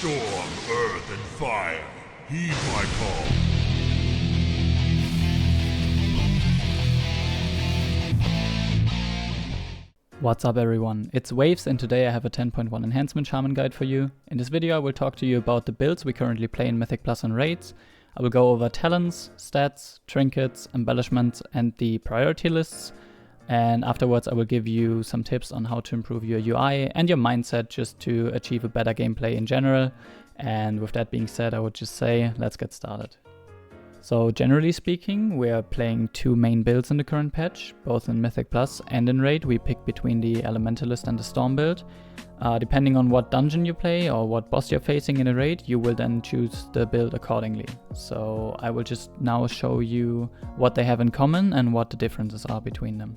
Storm, earth, and fire, heed my call. What's up everyone, it's Waves and today I have a 10.1 Enhancement Shaman guide for you. In this video I will talk to you about the builds we currently play in Mythic Plus and Raids. I will go over talents, stats, trinkets, embellishments and the priority lists. And afterwards I will give you some tips on how to improve your UI and your mindset just to achieve a better gameplay in general. And with that being said, I would just say, let's get started. So generally speaking, we are playing two main builds in the current patch, both in Mythic Plus and in Raid. We pick between the Elementalist and the Storm build. Depending on what dungeon you play or what boss you're facing in a raid, you will then choose the build accordingly. So I will just now show you what they have in common and what the differences are between them.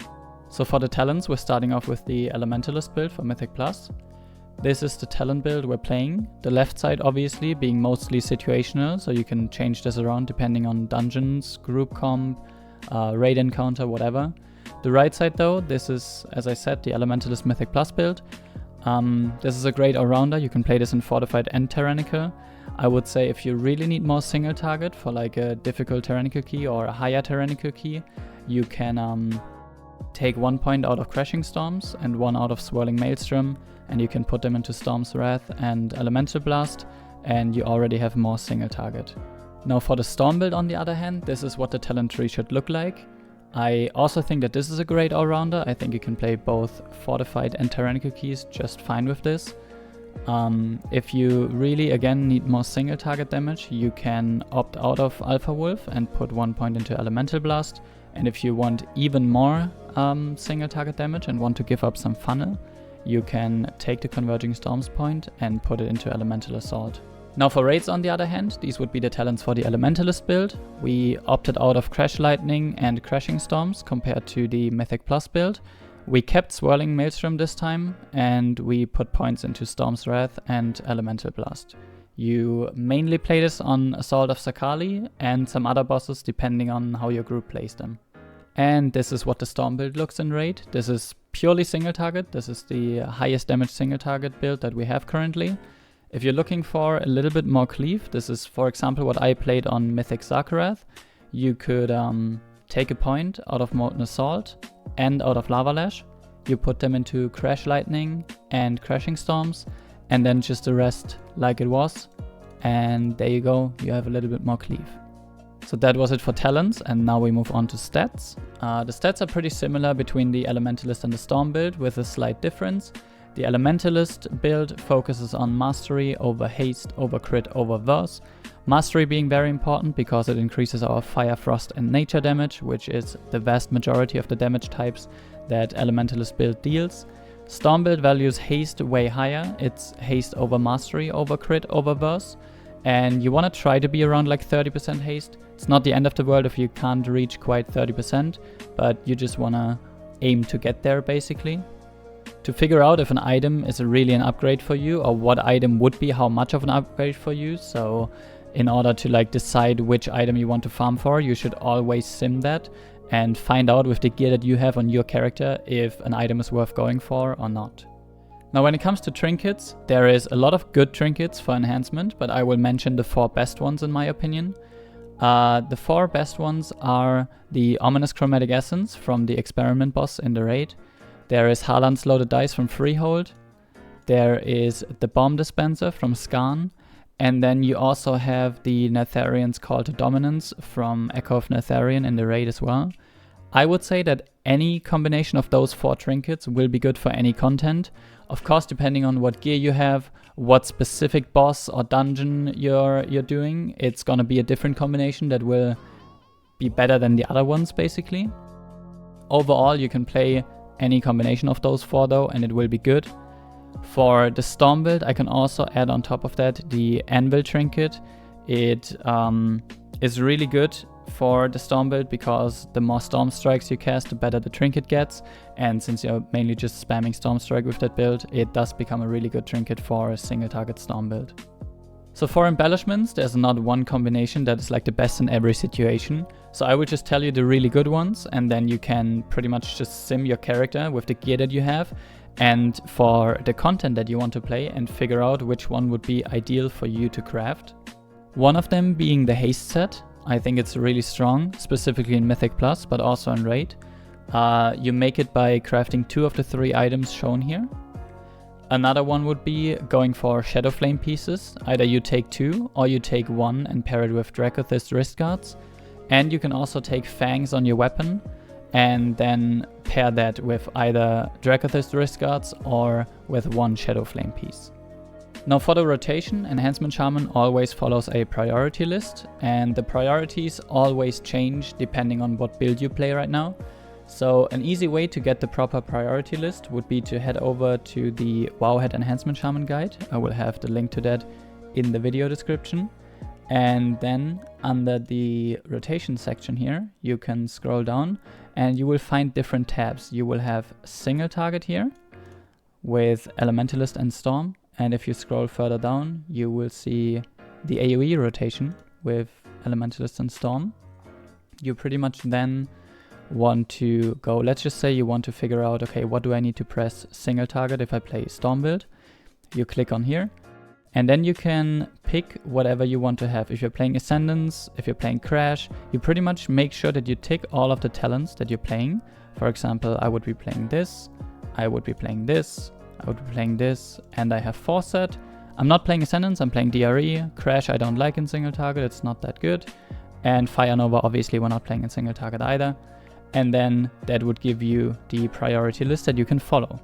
So for the talents, we're starting off with the Elementalist build for Mythic Plus. This is the talent build we're playing. The left side obviously being mostly situational, so you can change this around depending on dungeons, group comp, raid encounter, whatever. The right side though, this is, as I said, the Elementalist Mythic Plus build. This is a great all-rounder. You can play this in Fortified and Tyrannical. I would say if you really need more single target for like a difficult Tyrannical key or a higher Tyrannical key, you can take 1 point out of Crashing Storms and 1 out of Swirling Maelstrom, and you can put them into Storm's Wrath and Elemental Blast, and you already have more single target. Now for the Storm build on the other hand, this is what the talent tree should look like. I also think that this is a great all-rounder. I think you can play both Fortified and Tyrannical keys just fine with this. If you really, again, need more single target damage, you can opt out of Alpha Wolf and put 1 point into Elemental Blast. And if you want even more single target damage and want to give up some funnel, you can take the Converging Storms point and put it into Elemental Assault. Now for raids on the other hand, these would be the talents for the Elementalist build. We opted out of Crash Lightning and Crashing Storms compared to the Mythic Plus build. We kept Swirling Maelstrom this time, and we put points into Storm's Wrath and Elemental Blast. You mainly play this on Assault of Sakali and some other bosses depending on how your group plays them. And this is what the Storm build looks in Raid. This is purely single target. This is the highest damage single target build that we have currently. If you're looking for a little bit more cleave, this is for example what I played on Mythic Zarkarath. You could take a point out of Molten Assault and out of Lava Lash. You put them into Crash Lightning and Crashing Storms, and then just the rest like it was. And there you go, you have a little bit more cleave. So that was it for talents, and now we move on to stats. The stats are pretty similar between the Elementalist and the Storm build, with a slight difference. The Elementalist build focuses on Mastery over Haste, over Crit, over Verse. Mastery being very important because it increases our Fire, Frost and Nature damage, which is the vast majority of the damage types that Elementalist build deals. Storm build values Haste way higher. It's Haste over Mastery, over Crit, over Verse. And you want to try to be around like 30% haste. It's not the end of the world if you can't reach quite 30%, but you just want to aim to get there basically. To figure out if an item is really an upgrade for you, or what item would be how much of an upgrade for you, so in order to like decide which item you want to farm for, you should always sim that and find out with the gear that you have on your character if an item is worth going for or not. Now when it comes to trinkets, there is a lot of good trinkets for enhancement, but I will mention the 4 best ones in my opinion. The 4 best ones are the Ominous Chromatic Essence from the Experiment boss in the raid. There is Haaland's Loaded Dice from Freehold. There is the Bomb Dispenser from Skarn. And then you also have the Netherian's Call to Dominance from Echo of Netherian in the raid as well. I would say that any combination of those 4 trinkets will be good for any content. Of course, depending on what gear you have, what specific boss or dungeon you're doing, it's gonna be a different combination that will be better than the other ones, basically. Overall, you can play any combination of those 4 though, and it will be good. For the Storm build, I can also add on top of that the Anvil trinket. It is really good for the Storm build because the more Storm Strikes you cast, the better the trinket gets, and since you're mainly just spamming Storm Strike with that build, it does become a really good trinket for a single target Storm build. So for embellishments, there's not one combination that is like the best in every situation. So I will just tell you the really good ones, and then you can pretty much just sim your character with the gear that you have and for the content that you want to play, and figure out which one would be ideal for you to craft. One of them being the haste set. I think it's really strong, specifically in Mythic Plus, but also in Raid. You make it by crafting 2 of the 3 items shown here. Another one would be going for Shadow Flame pieces. Either you take 2 or you take 1 and pair it with Dracothist wrist guards. And you can also take Fangs on your weapon and then pair that with either Dracothist wrist guards or with 1 Shadow Flame piece. Now for the rotation, Enhancement Shaman always follows a priority list, and the priorities always change depending on what build you play right now. So an easy way to get the proper priority list would be to head over to the Wowhead Enhancement Shaman guide. I will have the link to that in the video description. And then under the rotation section here, you can scroll down and you will find different tabs. You will have single target here with Elementalist and Storm. And if you scroll further down, you will see the AoE rotation with Elementalist and Storm. You pretty much then want to go, let's just say you want to figure out, okay, what do I need to press single target if I play Storm build? You click on here. And then you can pick whatever you want to have. If you're playing Ascendance, if you're playing Crash, you pretty much make sure that you tick all of the talents that you're playing. For example, I would be playing this, I would be playing this, I would be playing this, and I have Foresight. I'm not playing Ascendance, I'm playing DRE. Crash I don't like in single target, it's not that good. And Fire Nova, obviously we're not playing in single target either. And then that would give you the priority list that you can follow.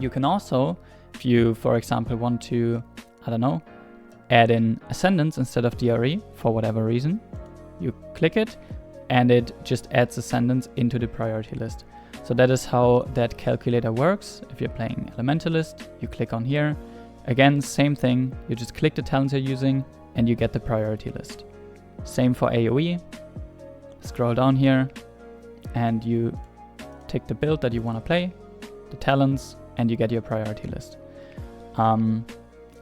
You can also, if you, for example, want to, I don't know, add in Ascendance instead of DRE for whatever reason, you click it and it just adds Ascendance into the priority list. So that is how that calculator works. If you're playing Elementalist, you click on here. Again, same thing, you just click the talents you're using and you get the priority list. Same for AoE. Scroll down here and you tick the build that you want to play, the talents, and you get your priority list.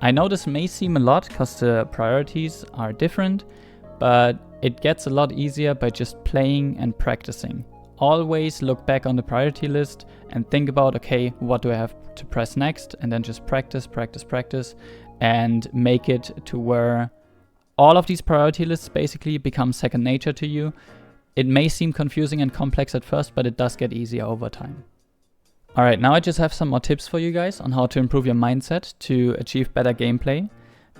I know this may seem a lot because the priorities are different, but it gets a lot easier by just playing and practicing. Always look back on the priority list and think about, okay, what do I have to press next? And then just practice, practice, practice, and make it to where all of these priority lists basically become second nature to you. It may seem confusing and complex at first, but it does get easier over time. Alright, now I just have some more tips for you guys on how to improve your mindset to achieve better gameplay.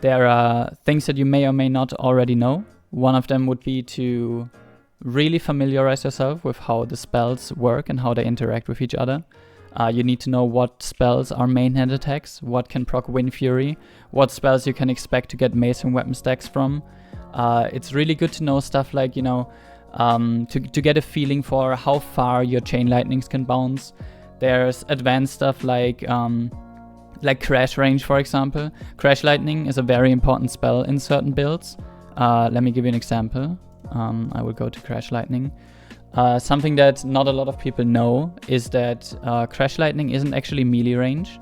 There are things that you may or may not already know. One of them would be to really familiarize yourself with how the spells work and how they interact with each other. You need to know what spells are main hand attacks, what can proc Wind Fury, what spells you can expect to get mace and weapon stacks from. It's really good to know stuff like, you know, to get a feeling for how far your chain lightnings can bounce. There's advanced stuff like Crash Range, for example. Crash Lightning is a very important spell in certain builds. Let me give you an example. I will go to Crash Lightning. Something that not a lot of people know is that Crash Lightning isn't actually melee range.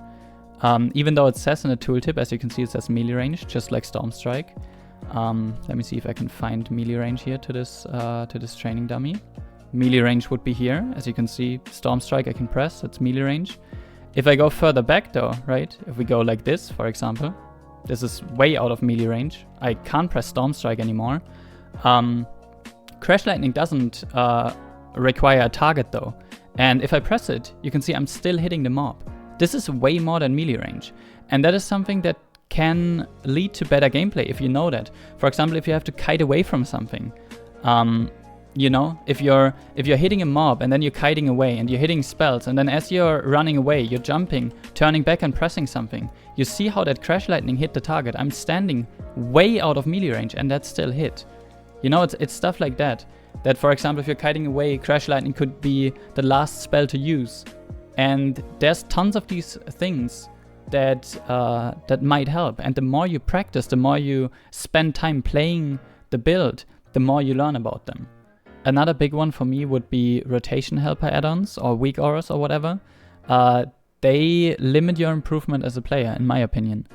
Even though it says in the tooltip, as you can see, it says melee range, just like Storm Strike. Let me see if I can find melee range here to this training dummy. Melee range would be here. As you can see, Storm Strike I can press, it's melee range. If I go further back though, right, if we go like this, for example, this is way out of melee range. I can't press Storm Strike anymore. Crash Lightning doesn't require a target though. And if I press it, you can see I'm still hitting the mob. This is way more than melee range. And that is something that can lead to better gameplay if you know that. For example, if you have to kite away from something. You know, if you're hitting a mob and then you're kiting away and you're hitting spells, and then as you're running away, you're jumping, turning back and pressing something. You see how that Crash Lightning hit the target. I'm standing way out of melee range and that still hit. You know, it's stuff like that. That, for example, if you're kiting away, Crash Lightning could be the last spell to use. And there's tons of these things that might help. And the more you practice, the more you spend time playing the build, the more you learn about them. Another big one for me would be rotation helper add-ons or weak auras or whatever. They limit your improvement as a player, in my opinion.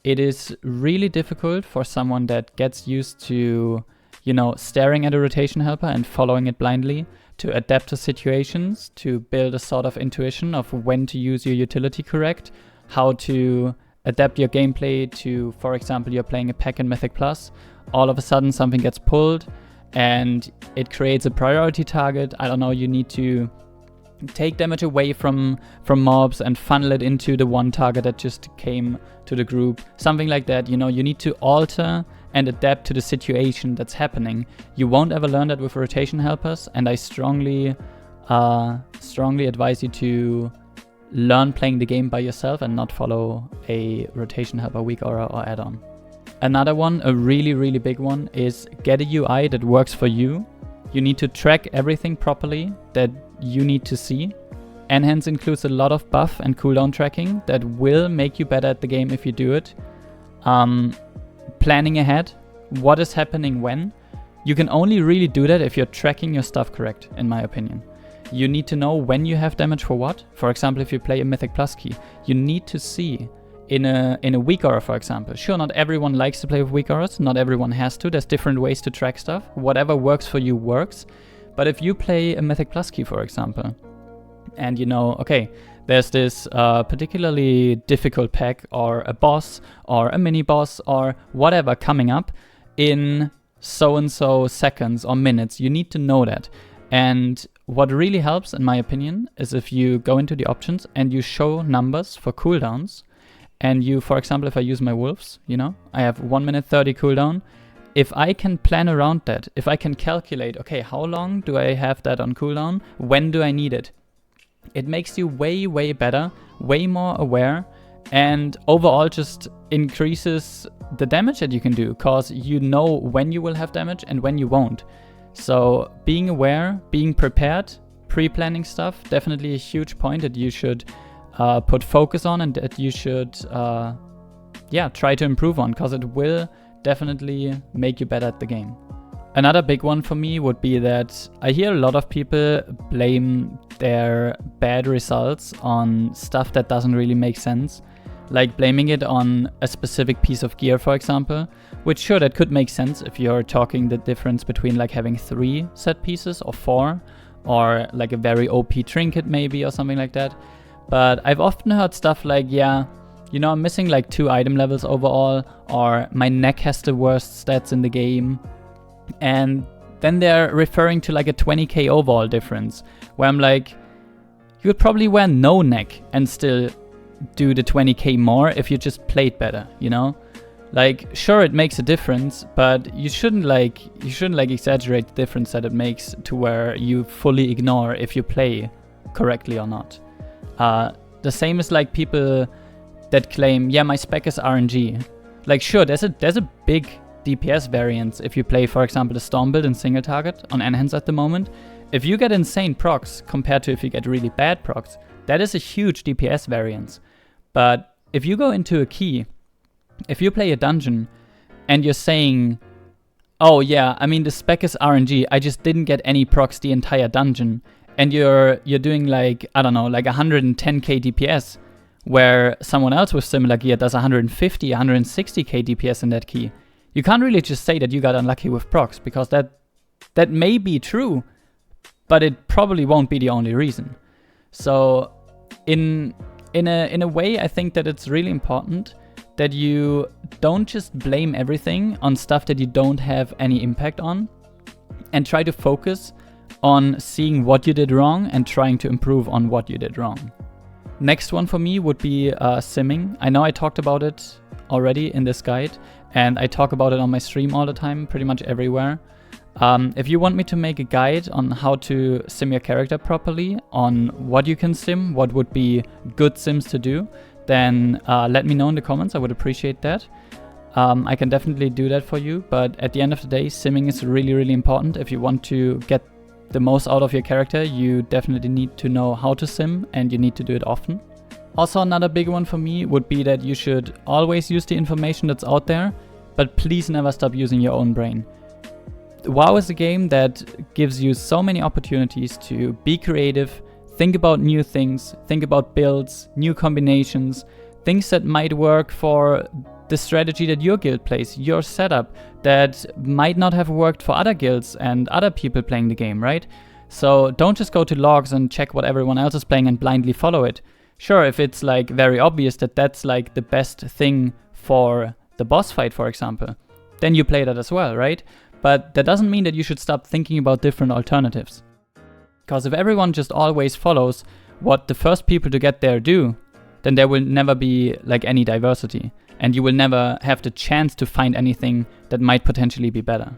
It is really difficult for someone that gets used to, you know, staring at a rotation helper and following it blindly to adapt to situations, to build a sort of intuition of when to use your utility correct, how to adapt your gameplay to, for example, you're playing a pack in Mythic Plus, all of a sudden something gets pulled and it creates a priority target. I don't know, you need to take damage away from mobs and funnel it into the one target that just came to the group. Something like that, you know, you need to alter and adapt to the situation that's happening. You won't ever learn that with rotation helpers, and I strongly advise you to learn playing the game by yourself and not follow a rotation helper weak aura or add-on. Another one, a really, really big one, is get a UI that works for you. You need to track everything properly that you need to see. Enhance includes a lot of buff and cooldown tracking that will make you better at the game if you do it. Planning ahead, what is happening when. You can only really do that if you're tracking your stuff correct, in my opinion. You need to know when you have damage for what. For example, if you play a Mythic Plus key, you need to see in a weak aura, for example. Sure, not everyone likes to play with weak auras, not everyone has to. There's different ways to track stuff. Whatever works for you works. But if you play a Mythic Plus key, for example, and you know, okay, there's this particularly difficult pack or a boss or a mini boss or whatever coming up in so-and-so seconds or minutes, you need to know that. And what really helps, in my opinion, is if you go into the options and you show numbers for cooldowns. And you, for example, if I use my wolves, you know, I have 1 minute 30 cooldown. If I can plan around that, if I can calculate, okay, how long do I have that on cooldown? When do I need it? It makes you way, way better, way more aware, and overall just increases the damage that you can do, because you know when you will have damage and when you won't. So being aware, being prepared, pre-planning stuff, definitely a huge point that you should put focus on and that you should try to improve on, because it will definitely make you better at the game. Another big one for me would be that I hear a lot of people blame their bad results on stuff that doesn't really make sense. Like blaming it on a specific piece of gear, for example, which sure, that could make sense if you're talking the difference between like having 3 set pieces or 4, or like a very OP trinket maybe or something like that. But I've often heard stuff like, yeah, you know, I'm missing like 2 item levels overall, or my neck has the worst stats in the game. And then they're referring to like a 20k overall difference, where I'm like, you would probably wear no neck and still do the 20k more if you just played better, you know? Like, sure, it makes a difference, but you shouldn't exaggerate the difference that it makes to where you fully ignore if you play correctly or not. The same is like people that claim, yeah, my spec is RNG. Like, sure, there's a big DPS variance if you play, for example, the Storm build in single target on Enhance at the moment. If you get insane procs compared to if you get really bad procs, that is a huge DPS variance. But if you go into a key, if you play a dungeon and you're saying, oh yeah, I mean the spec is RNG, I just didn't get any procs the entire dungeon, and you're doing like, I don't know, like 110k DPS, where someone else with similar gear does 150, 160k DPS in that key. You can't really just say that you got unlucky with procs, because that may be true, but it probably won't be the only reason. So in a way, I think that it's really important that you don't just blame everything on stuff that you don't have any impact on, and try to focus on seeing what you did wrong and trying to improve on what you did wrong. Next one for me would be simming. I know I talked about it already in this guide, and I talk about it on my stream all the time, pretty much everywhere. If you want me to make a guide on how to sim your character properly, on what you can sim, what would be good sims to do, then let me know in the comments. I would appreciate that. I can definitely do that for you, but at the end of the day, simming is really, really important. If you want to get the most out of your character, you definitely need to know how to sim, and you need to do it often. Also, another big one for me would be that you should always use the information that's out there, but please never stop using your own brain. WoW is a game that gives you so many opportunities to be creative, think about new things, think about builds, new combinations, things that might work for the strategy that your guild plays, your setup, that might not have worked for other guilds and other people playing the game, right? So don't just go to logs and check what everyone else is playing and blindly follow it. Sure, if it's like very obvious that that's like the best thing for the boss fight, for example, then you play that as well, right? But that doesn't mean that you should stop thinking about different alternatives. Because if everyone just always follows what the first people to get there do, then there will never be like any diversity. And you will never have the chance to find anything that might potentially be better.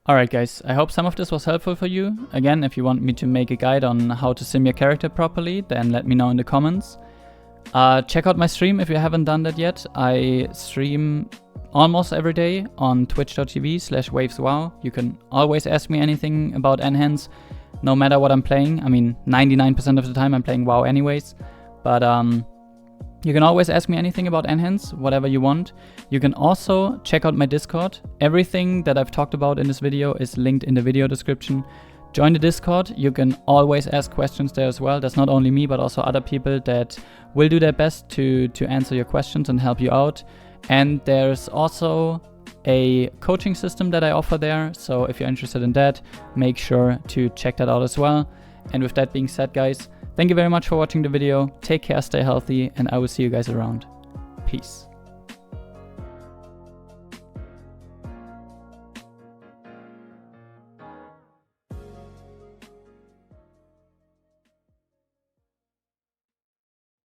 Alright guys, I hope some of this was helpful for you. Again, if you want me to make a guide on how to sim your character properly, then let me know in the comments. Check out my stream if you haven't done that yet. I stream almost every day on twitch.tv/waveswow. You can always ask me anything about Enhance, no matter what I'm playing. I mean, 99% of the time I'm playing WoW anyways. But you can always ask me anything about Enhance, whatever you want. You can also check out my Discord. Everything that I've talked about in this video is linked in the video description. Join the Discord. You can always ask questions there as well. There's not only me, but also other people that will do their best to answer your questions and help you out. And there's also a coaching system that I offer there. So if you're interested in that, make sure to check that out as well. And with that being said, guys, thank you very much for watching the video. Take care, stay healthy, and I will see you guys around. Peace.